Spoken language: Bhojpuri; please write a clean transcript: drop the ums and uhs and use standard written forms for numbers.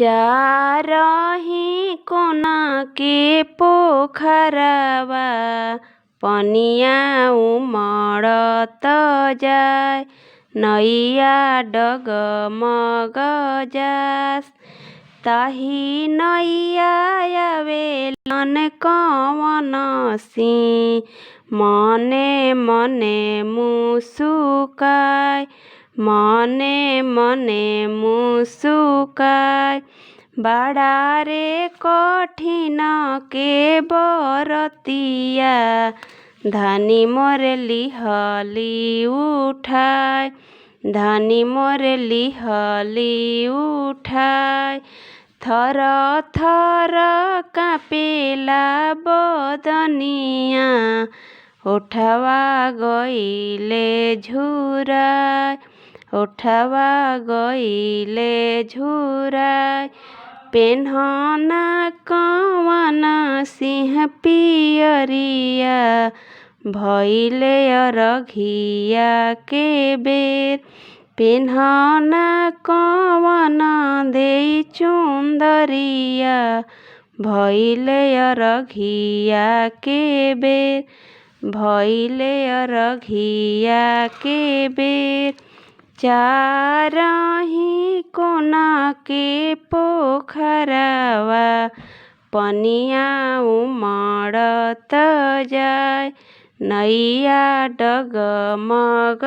चारही कोना के पोखरवा पनिया उमड़त जाय, नैया डगमग जास। ताही नैया आवेलन कवन सिंह, मने मने मुसुकाय, मने मने मुसुकाय। बड़ा रे कठिन के बरतिया, धनी मोर लिहली उठाय, धनी मोर लिहली उठाय। थर थर कापेला बदनिया, ओठवा गइले झुराय, ओठवा गइले झुराय। पेन्हना कवन सिंह पियरिया, भइले अरघिया के बेर। पेन्हना कवन देई चुंदरिया, भइले अरघिया के बेर, भइले अरघिया के बेर। चारही कोना के पोखरवा पनिया उमड़त जाय, नैया डगमग